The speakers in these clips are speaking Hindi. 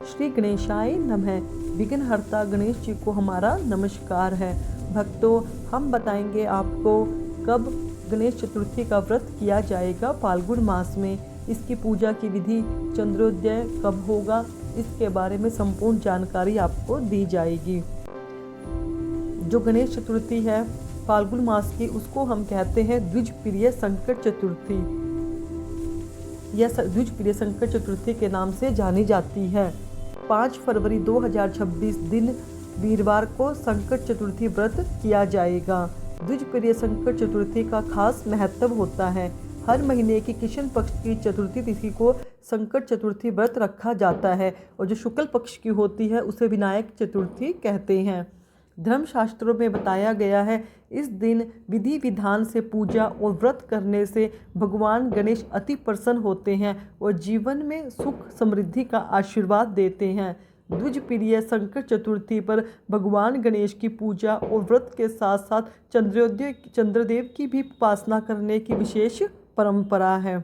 श्री गणेशाय नमः। विघ्नहर्ता गणेश जी को हमारा नमस्कार है। भक्तों, हम बताएंगे आपको कब गणेश चतुर्थी का व्रत किया जाएगा फाल्गुन मास में, इसकी पूजा की विधि, चंद्रोदय कब होगा, इसके बारे में संपूर्ण जानकारी आपको दी जाएगी। जो गणेश चतुर्थी है फाल्गुन मास की, उसको हम कहते हैं द्विजप्रिय संकट चतुर्थी। यह द्विजप्रिय संकट चतुर्थी के नाम से जानी जाती है। 5 फरवरी 2026 दिन वीरवार को संकट चतुर्थी व्रत किया जाएगा। द्विजप्रिय संकट चतुर्थी का खास महत्व होता है। हर महीने की कृष्ण पक्ष की चतुर्थी तिथि को संकट चतुर्थी व्रत रखा जाता है और जो शुक्ल पक्ष की होती है उसे विनायक चतुर्थी कहते हैं। धर्मशास्त्रों में बताया गया है, इस दिन विधि विधान से पूजा और व्रत करने से भगवान गणेश अति प्रसन्न होते हैं और जीवन में सुख समृद्धि का आशीर्वाद देते हैं। द्विजप्रिय संकट चतुर्थी पर भगवान गणेश की पूजा और व्रत के साथ साथ चंद्रदेव की भी उपासना करने की विशेष परंपरा है।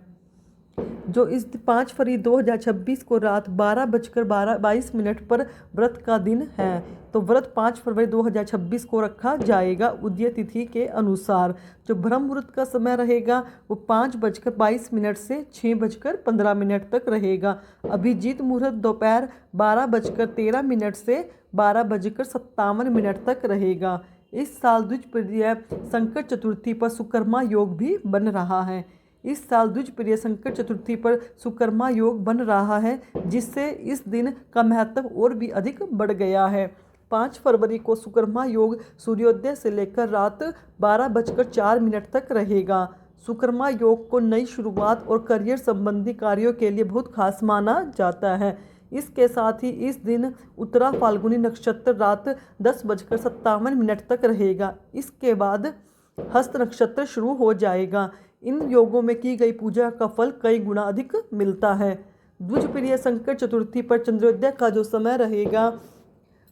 जो इस 5 फरवरी 2026 को रात 12:22 पर व्रत का दिन है, तो व्रत 5 फरवरी 2026 को रखा जाएगा उदय तिथि के अनुसार। जो ब्रह्म मुहूर्त का समय रहेगा वो 5:22 से 6:15 तक रहेगा। अभिजीत मुहूर्त दोपहर 12:13 से 12:57 तक रहेगा। इस साल द्विजप्रिय संकट चतुर्थी पर सुकर्मा योग भी बन रहा है। इस साल द्विजप्रिय संकट चतुर्थी पर सुकर्मा योग बन रहा है, जिससे इस दिन का महत्व और भी अधिक बढ़ गया है। 5 फरवरी को सुकर्मा योग सूर्योदय से लेकर रात 12:04 तक रहेगा। सुकर्मा योग को नई शुरुआत और करियर संबंधी कार्यों के लिए बहुत खास माना जाता है। इसके साथ ही इस दिन उत्तरा फाल्गुनी नक्षत्र रात 10:57 तक रहेगा। इसके बाद हस्त नक्षत्र शुरू हो जाएगा। इन योगों में की गई पूजा का फल कई गुना अधिक मिलता है। द्विजप्रिय संकट चतुर्थी पर चंद्रोदय का जो समय रहेगा,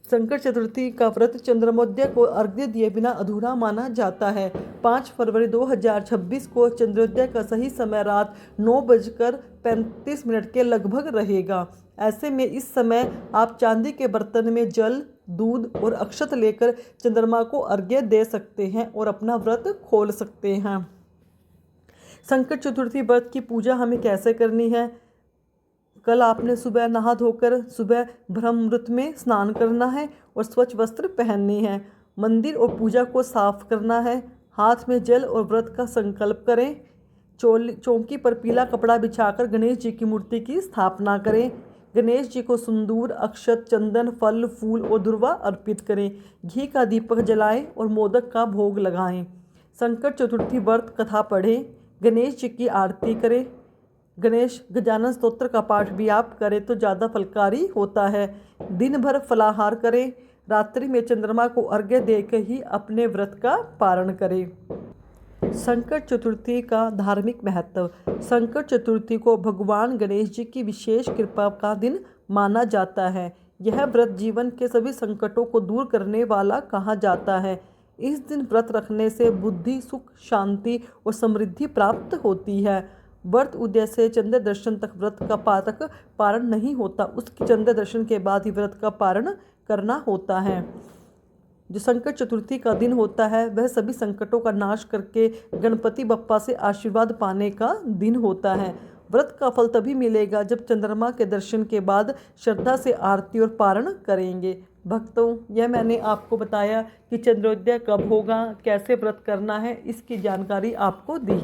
संकट चतुर्थी का व्रत चंद्रोदय को अर्घ्य दिए बिना अधूरा माना जाता है। 5 फरवरी 2026 को चंद्रोदय का सही समय रात 9:35 के लगभग रहेगा। ऐसे में इस समय आप चांदी के बर्तन में जल, दूध और अक्षत लेकर चंद्रमा को अर्घ्य दे सकते हैं और अपना व्रत खोल सकते हैं। संकट चतुर्थी व्रत की पूजा हमें कैसे करनी है? कल आपने सुबह नहा धोकर सुबह ब्रह्म मुहूर्त में स्नान करना है और स्वच्छ वस्त्र पहनने हैं। मंदिर और पूजा को साफ करना है। हाथ में जल और व्रत का संकल्प करें। चौकी पर पीला कपड़ा बिछाकर गणेश जी की मूर्ति की स्थापना करें। गणेश जी को सिंदूर, अक्षत, चंदन, फल, फूल और दुर्वा अर्पित करें। घी का दीपक जलाएं और मोदक का भोग लगाएं। संकट चतुर्थी व्रत कथा पढ़ें। गणेश जी की आरती करें। गणेश गजानन स्तोत्र का पाठ भी आप करें तो ज़्यादा फलकारी होता है। दिन भर फलाहार करें। रात्रि में चंद्रमा को अर्घ्य देकर ही अपने व्रत का पारण करें। संकट चतुर्थी का धार्मिक महत्व। संकट चतुर्थी को भगवान गणेश जी की विशेष कृपा का दिन माना जाता है। यह व्रत जीवन के सभी संकटों को दूर करने वाला कहा जाता है। इस दिन व्रत रखने से बुद्धि, सुख, शांति और समृद्धि प्राप्त होती है। व्रत उदय से चंद्र दर्शन तक व्रत का पारण नहीं होता, उसकी चंद्र दर्शन के बाद ही व्रत का पारण करना होता है। जो संकट चतुर्थी का दिन होता है वह सभी संकटों का नाश करके गणपति बप्पा से आशीर्वाद पाने का दिन होता है। व्रत का फल तभी मिलेगा जब चंद्रमा के दर्शन के बाद श्रद्धा से आरती और पारण करेंगे। भक्तों, यह मैंने आपको बताया कि चंद्रोदय कब होगा, कैसे व्रत करना है, इसकी जानकारी आपको दी।